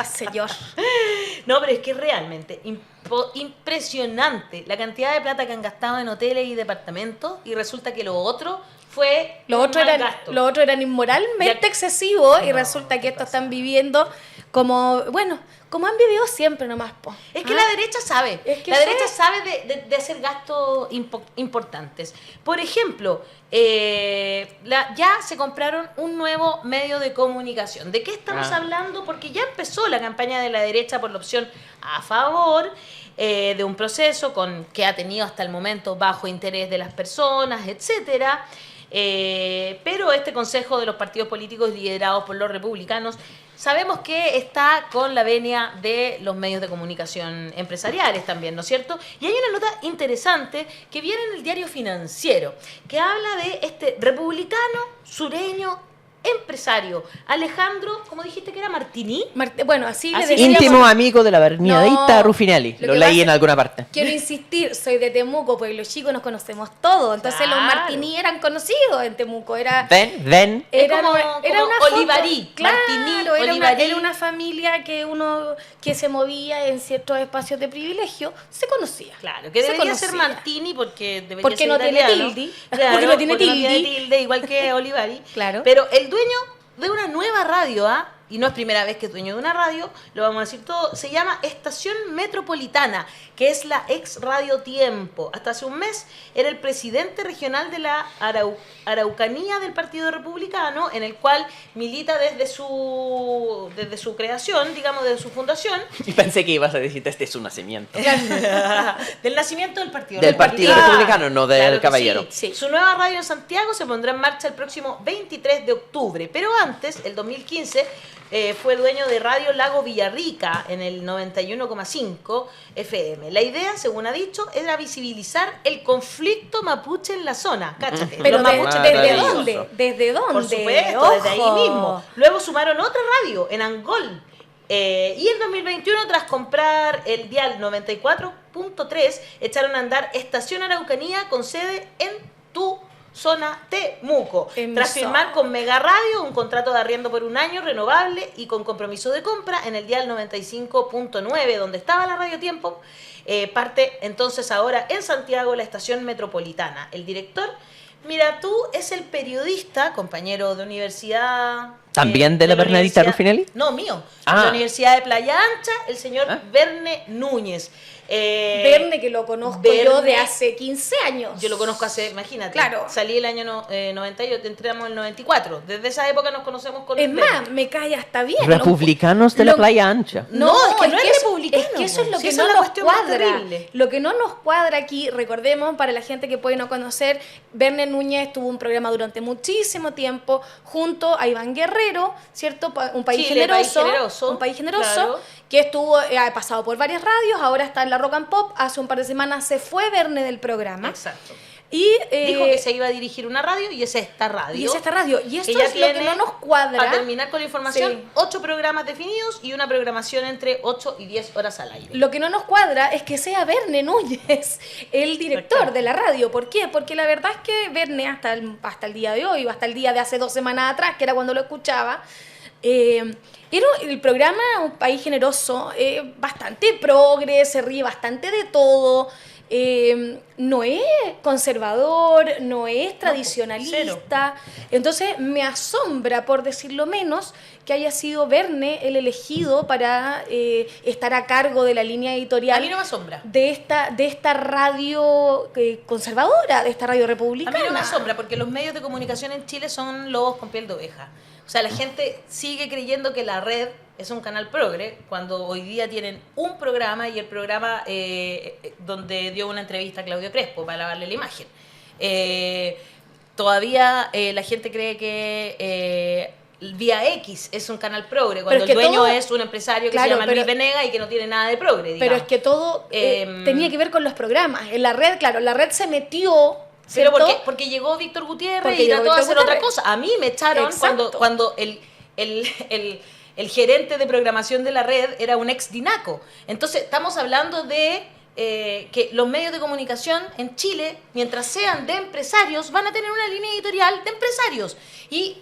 señor. No, pero es que es realmente impresionante la cantidad de plata que han gastado en hoteles y departamentos y resulta que lo otro fue Los un otros mal eran, gasto. los otros eran inmoralmente Ya- excesivos y No, resulta que ¿qué estos pasa? están viviendo como, bueno, como han vivido siempre nomás, po. Es que ¿Ah? la derecha sabe, Es que la sé. derecha sabe de hacer gastos importantes. Por ejemplo, ya se compraron un nuevo medio de comunicación. ¿De qué estamos hablando? Porque ya empezó la campaña de la derecha por la opción a favor de un proceso que ha tenido hasta el momento bajo interés de las personas, etcétera. Pero este consejo de los partidos políticos liderados por los republicanos sabemos que está con la venia de los medios de comunicación empresariales también, ¿no es cierto? Y hay una nota interesante que viene en el diario Financiero, que habla de este republicano sureño empresario, Alejandro, ¿cómo dijiste que era? ¿Martini? Bueno, así le Así decíamos. Íntimo amigo de la Bernadita No, Rufinelli. lo Lo que leí pasa- en alguna parte. Quiero insistir, soy de Temuco, porque los chicos nos conocemos todos. Entonces los Claro. Martini eran conocidos en Temuco. Era Ven. Es era como una Olivarí, foto. Claro, Martini, era una, Olivarí. era una familia que se movía en ciertos espacios de privilegio, se conocía. Claro, que Se debería ser conocía. Martini porque debería Porque ser no tiene italiano. tilde. Claro, Porque no tiene porque tilde. tilde, igual que Olivari. Claro. Pero el dueño de una nueva radio, y no es primera vez que es dueño de una radio, lo vamos a decir todo, se llama Estación Metropolitana, que es la ex Radio Tiempo. Hasta hace un mes era el presidente regional de la Araucanía del Partido Republicano, en el cual milita desde su creación, digamos, desde su fundación, Y pensé que ibas a decirte este es su nacimiento. del nacimiento del Partido Del Partido Republicano, no del Claro que caballero. sí. Su nueva radio en Santiago se pondrá en marcha el próximo 23 de octubre, pero antes, el 2015, fue dueño de Radio Lago Villarrica en el 91,5 FM. La idea, según ha dicho, era visibilizar el conflicto mapuche en la zona. Cáchate. Pero los mapuches ¿desde maravilloso. dónde? ¿Desde dónde? por supuesto, desde ahí Ojo. mismo. Luego sumaron otra radio en Angol. Y en 2021, tras comprar el dial 94.3, echaron a andar Estación Araucanía con sede en tu zona Temuco. En Tras mi firmar zona. con Mega Radio un contrato de arriendo por un año renovable y con compromiso de compra en el dial 95.9, donde estaba la Radio Tiempo, parte entonces ahora en Santiago la Estación Metropolitana. El director, mira tú, es el periodista, compañero de universidad. ¿También de la Bernadita universidad- Rufinelli? No, mío. Ah. De la Universidad de Playa Ancha, el señor Ah. Verne Núñez. Verne, que lo conozco Verne, yo de hace 15 años. Yo lo conozco hace, imagínate. Claro. Salí el año 98, entramos en el 94. Desde esa época nos conocemos con Es Verne. más, me cae hasta bien. Republicanos de la Lo- Playa Ancha. No, es que no es eso- republicano. republicano. Es que eso es lo si que esa no la nos cuestión más cuadra. terrible. Lo que no nos cuadra aquí, recordemos, para la gente que puede no conocer, Verne Núñez tuvo un programa durante muchísimo tiempo junto a Iván Guerrero, ¿cierto? Un país Chile, generoso. Un país generoso, claro. que estuvo, ha pasado por varias radios, ahora está en la Rock and Pop, hace un par de semanas se fue Verne del programa. Exacto. Y Dijo que se iba a dirigir una radio y es esta radio. Y es esta radio. Y esto que ya es lo que tiene, no nos cuadra. para terminar con la información, Sí. 8 programas definidos y una programación entre 8 y 10 horas al aire. Lo que no nos cuadra es que sea Verne Núñez el director de la radio. ¿Por qué? Porque la verdad es que Verne hasta el día de hoy, o hasta el día de hace 2 semanas atrás, que era cuando lo escuchaba, era el programa Un País Generoso, bastante progre, se ríe bastante de todo. No es conservador, no es tradicionalista. Entonces me asombra, por decirlo menos, que haya sido Verne el elegido para estar a cargo de la línea editorial. A mí no me asombra. De esta radio conservadora, de esta radio republicana. A mí no me asombra, porque los medios de comunicación en Chile son lobos con piel de oveja. O sea, la gente sigue creyendo que la red es un canal progre, cuando hoy día tienen un programa, y el programa donde dio una entrevista a Claudio Crespo para lavarle la imagen. Todavía la gente cree que Vía X es un canal progre, cuando el dueño todo, es un empresario que se llama Luis Venega y que no tiene nada de progre, digamos. Pero es que todo tenía que ver con los programas. En la red, claro, la red se metió... Pero porque llegó Víctor Gutiérrez y trató de hacer otra cosa. A mí me echaron cuando el gerente de programación de la red era un ex Dinaco. Entonces, estamos hablando de que los medios de comunicación en Chile, mientras sean de empresarios, van a tener una línea editorial de empresarios. Y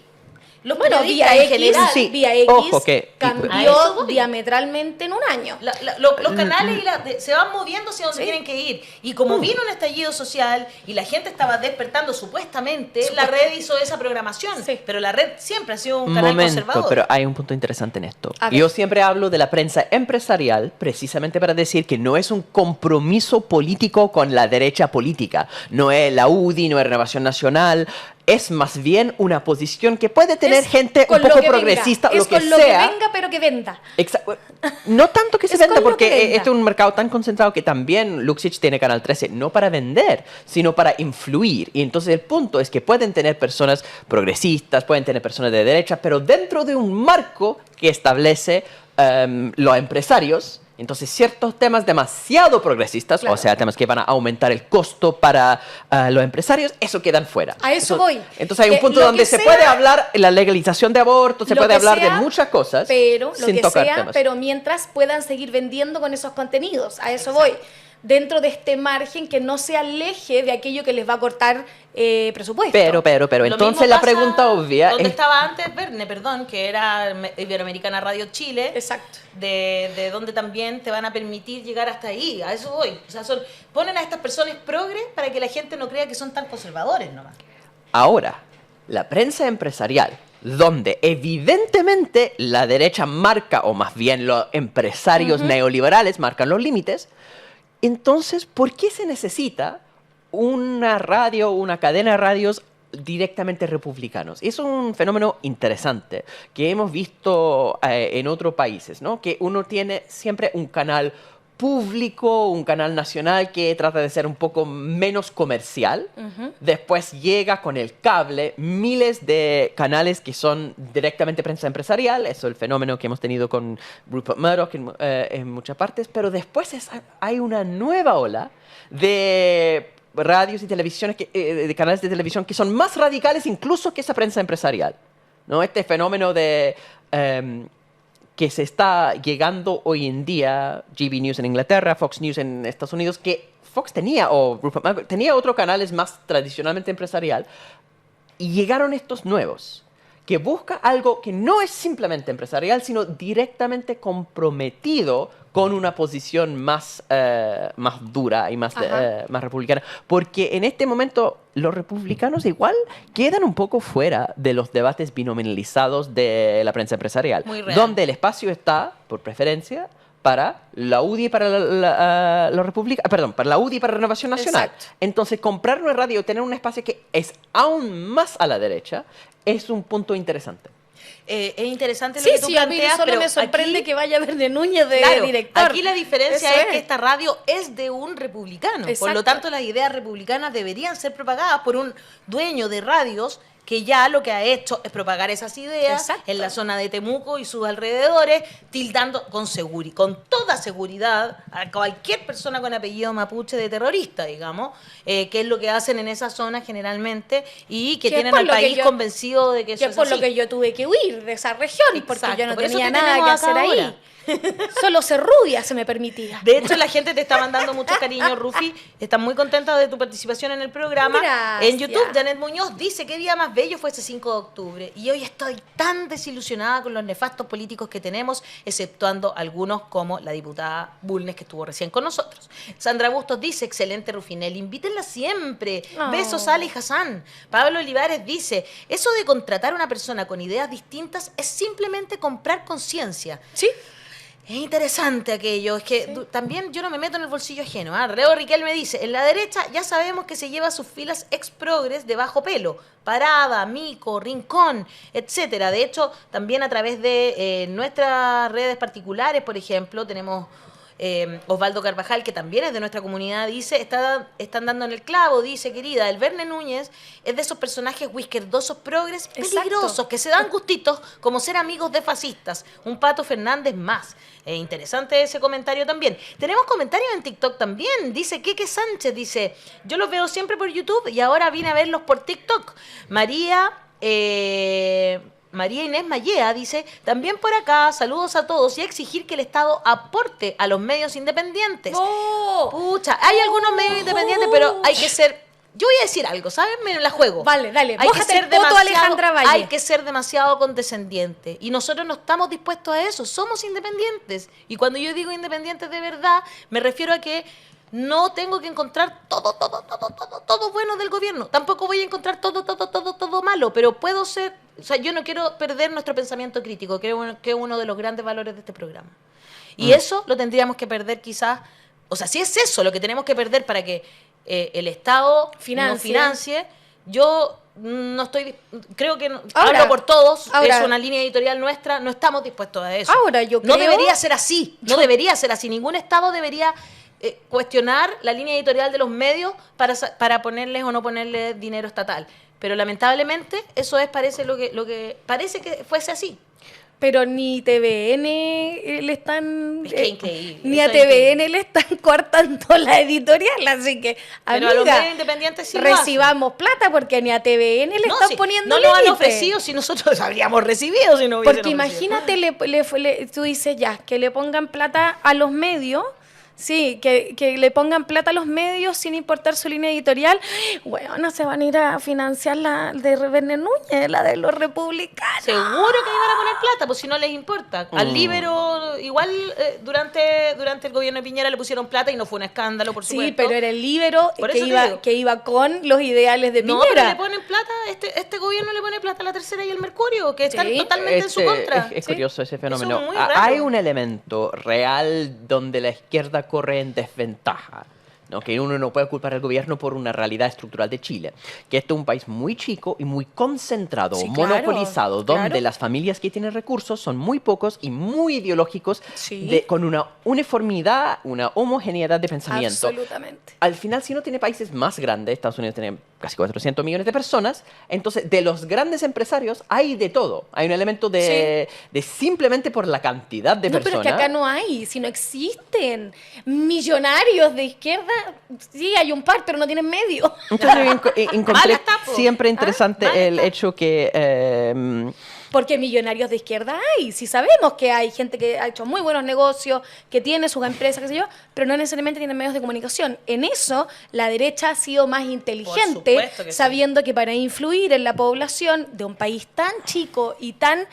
los periodistas en general, Vía X ojo, cambió diametralmente en un año. Los canales se van moviendo hacia donde tienen que ir. Y como vino un estallido social y la gente estaba despertando supuestamente, la red hizo esa programación. Sí. Pero la red siempre ha sido un canal conservador. Pero hay un punto interesante en esto. Yo siempre hablo de la prensa empresarial precisamente para decir que no es un compromiso político con la derecha política. No es la UDI, no es Renovación Nacional. Es más bien una posición que puede tener gente un poco progresista, lo que sea. Es con lo que venga, pero que venda. Exacto. No tanto que se venda, porque este es un mercado tan concentrado que también Luxich tiene Canal 13, no para vender, sino para influir. Y entonces el punto es que pueden tener personas progresistas, pueden tener personas de derecha, pero dentro de un marco que establece los empresarios. Entonces, ciertos temas demasiado progresistas, o sea, temas que van a aumentar el costo para los empresarios, eso quedan fuera. A eso voy. Entonces, hay un punto donde se puede hablar de la legalización de aborto, se puede hablar de muchas cosas, sin tocar temas. Pero mientras puedan seguir vendiendo con esos contenidos, a eso voy. Dentro de este margen que no se aleje de aquello que les va a cortar presupuesto. Pero entonces la pregunta obvia ¿dónde estaba antes Verne, que era Iberoamericana Radio Chile? Exacto. De donde también te van a permitir llegar hasta ahí. A eso voy. O sea, ponen a estas personas progres para que la gente no crea que son tan conservadores nomás. Ahora, la prensa empresarial, donde evidentemente la derecha marca, o más bien los empresarios neoliberales marcan los límites. Entonces, ¿por qué se necesita una radio, una cadena de radios directamente republicanos? Es un fenómeno interesante que hemos visto en otros países, ¿no? Que uno tiene siempre un canal público, un canal nacional que trata de ser un poco menos comercial. Después llega con el cable miles de canales que son directamente prensa empresarial. Eso es el fenómeno que hemos tenido con Rupert Murdoch en muchas partes. Pero después hay una nueva ola de radios y televisiones, de canales de televisión que son más radicales incluso que esa prensa empresarial, ¿no? Este fenómeno de... que se está llegando hoy en día, GB News en Inglaterra, Fox News en Estados Unidos, que Fox tenía, o Rupert Murdoch tenía otros canales más tradicionalmente empresarial, y llegaron estos nuevos, que busca algo que no es simplemente empresarial, sino directamente comprometido con una posición más dura y más republicana. Porque en este momento los republicanos igual quedan un poco fuera de los debates binominalizados de la prensa empresarial, donde el espacio está, por preferencia, para la UDI y para para la UDI y para Renovación Nacional. Exacto. Entonces, comprar una radio, tener un espacio que es aún más a la derecha, es un punto interesante. Es interesante lo Sí, que tú sí, a mí planteas, solo pero me sorprende aquí, que vaya Verne Núñez de claro, director. aquí la diferencia Eso es que esta radio es de un republicano. Por Exacto. lo tanto, las ideas republicanas deberían ser propagadas por un dueño de radios que ya lo que ha hecho es propagar esas ideas Exacto. en la zona de Temuco y sus alrededores, tildando con toda seguridad a cualquier persona con apellido mapuche de terrorista, digamos, que es lo que hacen en esa zona generalmente y que Que es tienen por al lo que país yo- convencido de que eso Que es por así. lo que yo tuve que huir de esa región, porque Exacto, yo no por eso tenía te nada tenemos que acá hacer ahí. ahora. Solo ser rubia se me permitía. De hecho, la gente te está mandando muchos cariños, Rufi. Están muy contentas de tu participación en el programa. Gracias. En YouTube, Janet Muñoz dice: ¿qué día más bello fue ese 5 de octubre? Y hoy estoy tan desilusionada con los nefastos políticos que tenemos, exceptuando algunos como la diputada Bulnes, que estuvo recién con nosotros. Sandra Bustos dice: excelente, Rufinel, invítenla siempre. Oh. Besos, Ali Hassan. Pablo Olivares dice: eso de contratar a una persona con ideas distintas es simplemente comprar conciencia. Sí. Es interesante aquello, es que también yo no me meto en el bolsillo ajeno. Leo Riquel me dice: en la derecha ya sabemos que se lleva sus filas ex-progres de bajo pelo, Parada, Mico, Rincón, etcétera. De hecho, también a través de nuestras redes particulares, por ejemplo, tenemos Osvaldo Carvajal, que también es de nuestra comunidad, dice: están dando en el clavo, dice, querida, el Verne Núñez es de esos personajes whiskerdosos progres peligrosos, Exacto. que se dan gustitos como ser amigos de fascistas. Un Pato Fernández más. Interesante ese comentario también. Tenemos comentarios en TikTok también. Dice Keke Sánchez, dice: yo los veo siempre por YouTube y ahora vine a verlos por TikTok. María Inés Mallea dice: también por acá, saludos a todos y a exigir que el Estado aporte a los medios independientes. ¡Oh! Pucha, hay algunos medios independientes, pero hay que ser... Yo voy a decir algo, ¿sabes? Me la juego. Vale, dale, Hay que mójate ser el poto, demasiado, Alejandra Valle. hay que ser demasiado condescendiente. Y nosotros no estamos dispuestos a eso. Somos independientes. Y cuando yo digo independientes de verdad, me refiero a que no tengo que encontrar todo bueno del gobierno. Tampoco voy a encontrar todo malo. Pero puedo ser... O sea, yo no quiero perder nuestro pensamiento crítico, que es uno de los grandes valores de este programa. Y eso lo tendríamos que perder quizás... O sea, si es eso lo que tenemos que perder para que el Estado nos financie, yo no estoy... Creo que Ahora, hablo por todos, ahora, es una línea editorial nuestra, no estamos dispuestos a eso. Ahora, yo No creo- debería ser así, no debería ser así. Ningún Estado debería cuestionar la línea editorial de los medios para ponerles o no ponerles dinero estatal. Pero lamentablemente eso parece lo que parece que fuese así. Pero ni TVN le están... Es que increíble, Ni eso a es increíble. TVN le están coartando la editorial, así que, Pero a los amiga, medios independientes sí lo hacen. recibamos plata porque ni a TVN le están sí, poniendo no lo han límite. ofrecido si nosotros habríamos recibido si no hubiesen Porque ofrecido. imagínate, tú dices ya, que le pongan plata a los medios, sí, que le pongan plata a los medios sin importar su línea editorial. Bueno, se van a ir a financiar la de Verne Núñez, la de los republicanos. Seguro que iban a poner plata, pues si no les importa. Al Libero, igual durante el gobierno de Piñera le pusieron plata y no fue un escándalo, por supuesto. Sí, pero era el Líbero Por eso te digo. que iba con los ideales de No, Piñera. pero le ponen plata, este gobierno le pone plata a la Tercera y el Mercurio, que están Sí. totalmente en su contra. Es Sí. curioso ese fenómeno. Eso es muy raro. Hay un elemento real donde la izquierda corre en desventaja, ¿no? Que uno no puede culpar al gobierno por una realidad estructural de Chile, que esto es un país muy chico y muy concentrado, Sí, claro, monopolizado, donde claro. las familias que tienen recursos son muy pocos y muy ideológicos, Sí. con una uniformidad, una homogeneidad de pensamiento. Absolutamente. Al final, si uno tiene países más grandes, Estados Unidos tiene casi 400 millones de personas, entonces de los grandes empresarios hay de todo. Hay un elemento de simplemente por la cantidad de No, pero personas. es que acá no hay, si no existen millonarios de izquierda, sí hay un par, pero no tienen medio. Entonces encontré Mala está, po. siempre interesante Mala el está. hecho que Porque millonarios de izquierda hay, si sabemos que hay gente que ha hecho muy buenos negocios, que tiene sus empresas, qué sé yo, pero no necesariamente tiene medios de comunicación. En eso, la derecha ha sido más inteligente, supuesto que sí. sabiendo que para influir en la población de un país tan chico y tan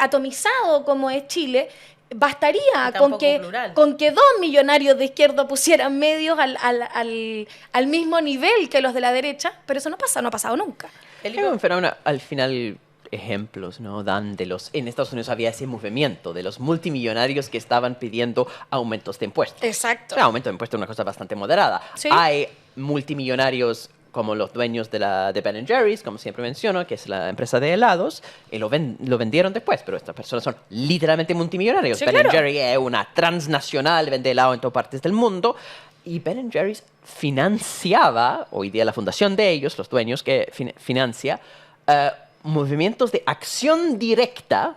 atomizado como es Chile, bastaría Y tan con poco que, plural. con que 2 millonarios de izquierda pusieran medios al mismo nivel que los de la derecha, pero eso no pasa, no ha pasado nunca. es un fenómeno, al final, ejemplos, ¿no? Dan de los... En Estados Unidos había ese movimiento de los multimillonarios que estaban pidiendo aumentos de impuestos. Exacto. El aumento de impuestos es una cosa bastante moderada. Sí. Hay multimillonarios como los dueños de Ben Jerry's, como siempre menciono, que es la empresa de helados, y lo vendieron después, pero estas personas son literalmente multimillonarios. Sí, Ben claro. Jerry es una transnacional, vende helado en todas partes del mundo, y Ben Jerry's financiaba, hoy día la fundación de ellos, los dueños que financia, movimientos de acción directa,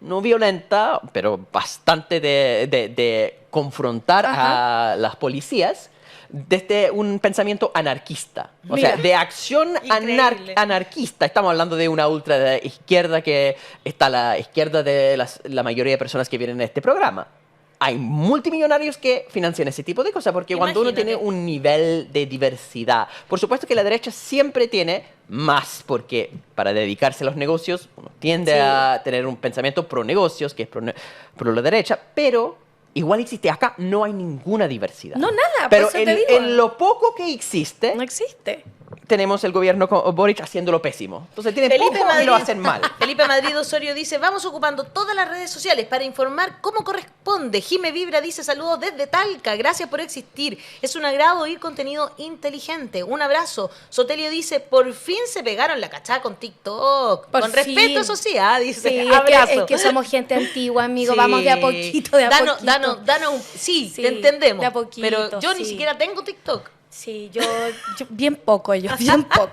no violenta, pero bastante de confrontar a las policías desde un pensamiento anarquista. O sea, Mira. de acción Increíble. anarquista. Estamos hablando de una ultraizquierda que está a la izquierda de la mayoría de personas que vienen a este programa. Hay multimillonarios que financian ese tipo de cosas porque cuando uno Imagínate. tiene un nivel de diversidad, por supuesto que la derecha siempre tiene más porque para dedicarse a los negocios uno tiende Sí. a tener un pensamiento pro negocios, que es pro la derecha, pero igual existe acá, no hay ninguna diversidad. No, nada, Pero por eso te digo. en lo poco que existe, No existe. tenemos el gobierno con Boric haciéndolo pésimo. Entonces tiene poco y lo hacen mal. Felipe Madrid Osorio dice, vamos ocupando todas las redes sociales para informar cómo corresponde. Jime Vibra dice, saludos desde Talca, gracias por existir. Es un agrado oír contenido inteligente. Un abrazo. Sotelio dice, por fin se pegaron la cachada con TikTok. Por con fin. respeto, eso sí, dice, Sí, abrazo. es que somos gente antigua, amigo. Sí. Vamos de a poquito, de a Danos, poquito. sí, Sí, te entendemos. de a poquito, pero yo ni sí. siquiera tengo TikTok. Sí, yo bien poco, bien poco.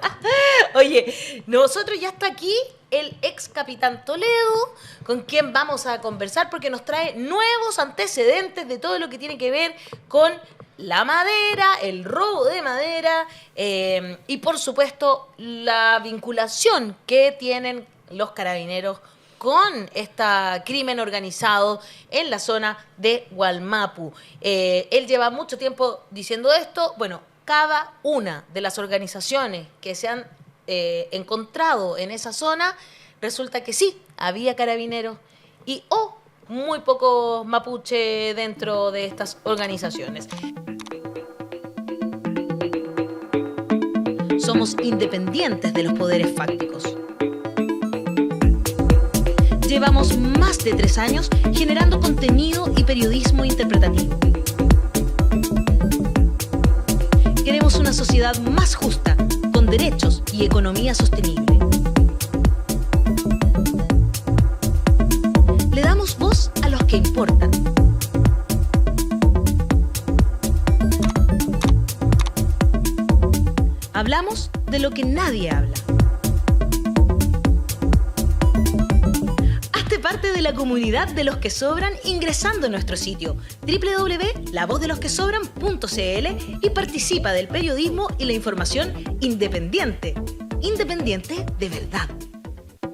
Oye, nosotros ya está aquí el ex capitán Toledo, con quien vamos a conversar porque nos trae nuevos antecedentes de todo lo que tiene que ver con la madera, el robo de madera y por supuesto la vinculación que tienen los carabineros con este crimen organizado en la zona de Gualmapu. Él lleva mucho tiempo diciendo esto. Bueno, cada una de las organizaciones que se han encontrado en esa zona, resulta que sí, había carabineros y muy pocos mapuche dentro de estas organizaciones. Somos independientes de los poderes fácticos. Llevamos más de 3 años generando contenido y periodismo interpretativo. Queremos una sociedad más justa, con derechos y economía sostenible. Le damos voz a los que importan. Hablamos de lo que nadie habla. Hazte parte de la comunidad de los que sobran ingresando a nuestro sitio www.lavozdelosquesobran.cl y participa del periodismo y la información independiente. Independiente de verdad.